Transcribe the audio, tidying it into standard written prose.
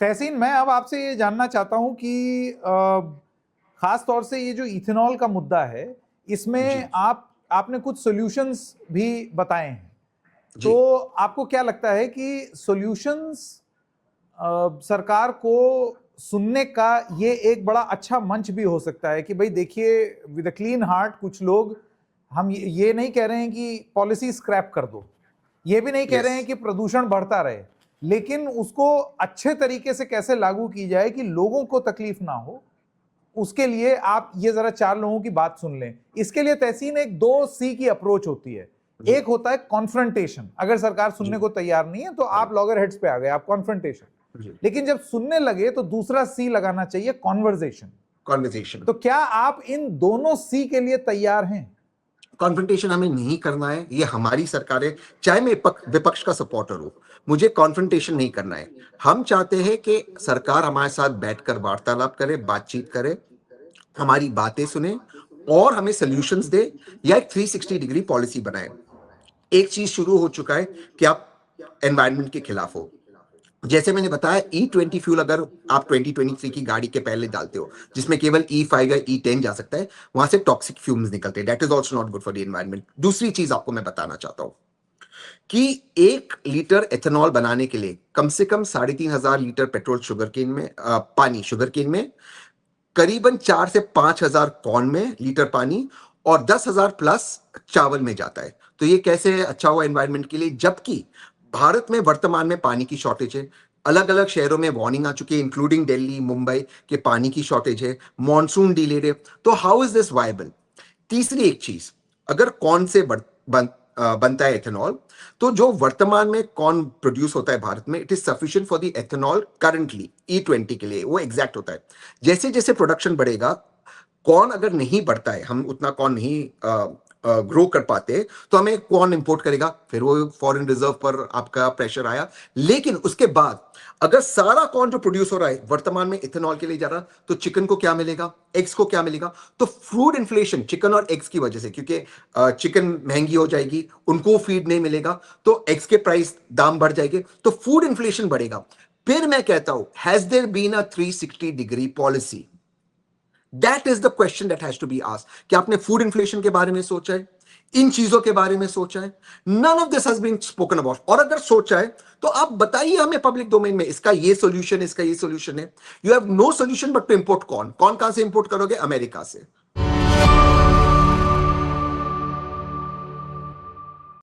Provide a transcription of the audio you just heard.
तहसीन, मैं अब आपसे ये जानना चाहता हूं कि खास तौर से ये जो इथेनॉल का मुद्दा है, इसमें आपने कुछ सॉल्यूशंस भी बताए हैं। तो आपको क्या लगता है कि सॉल्यूशंस सरकार को सुनने का ये एक बड़ा अच्छा मंच भी हो सकता है कि भाई देखिए, विद अ क्लीन हार्ट कुछ लोग, हम ये नहीं कह रहे हैं कि पॉलिसी स्क्रैप कर दो, ये भी नहीं कह रहे हैं कि प्रदूषण बढ़ता रहे, लेकिन उसको अच्छे तरीके से कैसे लागू की जाए कि लोगों को तकलीफ ना हो, उसके लिए आप ये जरा चार लोगों की बात सुन लें। इसके लिए तहसीन एक 2C की अप्रोच होती है। एक होता है कॉन्फ्रंटेशन, अगर सरकार सुनने को तैयार नहीं है तो आप लॉगर हेड्स पे आ गए, आप कॉन्फ्रंटेशन। लेकिन जब सुनने लगे तो दूसरा C लगाना चाहिए, कॉन्वर्जेशन। तो क्या आप इन दोनों C के लिए तैयार हैं? कॉन्फ्रंटेशन हमें नहीं करना है, ये हमारी सरकार है, चाहे मैं विपक्ष का सपोर्टर हूं, मुझे कॉन्फ्रंटेशन नहीं करना है। हम चाहते हैं कि सरकार हमारे साथ बैठकर वार्तालाप करे, बातचीत करे, हमारी बातें सुने और हमें सॉल्यूशंस दे, या एक 360 डिग्री पॉलिसी बनाए। एक चीज शुरू हो चुका है कि आप एनवायरनमेंट के खिलाफ हो। जैसे मैंने बताया, E20 फ्यूल अगर आप 2023 की गाड़ी के पहले डालते हो, जिसमें केवल E5 या E10 जा सकता है, वहां से टॉक्सिक फ्यूम्स निकलते हैं। That is also not good for the environment. दूसरी चीज आपको मैं बताना चाहता हूं कि 1 लीटर एथेनॉल बनाने के लिए कम से कम 3,500 लीटर पेट्रोल पानी शुगर केन में, करीबन 4 से 5,000 कॉर्न में लीटर पानी, और 10,000 प्लस चावल में जाता है। तो ये कैसे अच्छा हुआ एनवायरनमेंट के लिए, जबकि भारत में वर्तमान में पानी की शॉर्टेज है। अलग अलग शहरों में वार्निंग आ चुकी है, इंक्लूडिंग दिल्ली, मुंबई, के पानी की शॉर्टेज है, मॉनसून डिलेड है। तो हाउ इज दिस वायबल? तीसरी एक चीज, अगर कॉर्न से बनता है एथेनॉल, तो जो वर्तमान में कॉर्न प्रोड्यूस होता है भारत में, it is sufficient for the ethanol currently E20 के लिए, वो एग्जैक्ट होता है। जैसे जैसे प्रोडक्शन बढ़ेगा, कॉर्न अगर नहीं बढ़ता है, हम उतना कॉर्न नहीं ग्रो कर पाते, तो हमें कॉर्न इंपोर्ट करेगा, फिर वो फॉरेन रिजर्व पर आपका प्रेशर आया। लेकिन उसके बाद अगर सारा कॉर्न जो प्रोड्यूस हो रहा है वर्तमान में इथेनॉल के लिए जा रहा, तो चिकन को क्या मिलेगा, एग्स को क्या मिलेगा? तो फूड इन्फ्लेशन चिकन और एग्स की वजह से, क्योंकि चिकन महंगी हो जाएगी, उनको फीड नहीं मिलेगा, तो एग्स के प्राइस दाम बढ़ जाएंगे, तो फूड इन्फ्लेशन बढ़ेगा। फिर मैं कहता हूं, has there been a 360 degree policy? That is the question that has to be asked. क्या आपने फूड इन्फ्लेशन के बारे में सोचा है, इन चीजों के बारे में सोचा है? None of this has been spoken about. और अगर सोचा है तो आप बताइए हमें पब्लिक डोमेन में, इसका ये सॉल्यूशन, इसका ये सॉल्यूशन है। You have no solution but to import corn. Corn कहां से इंपोर्ट करोगे? अमेरिका से।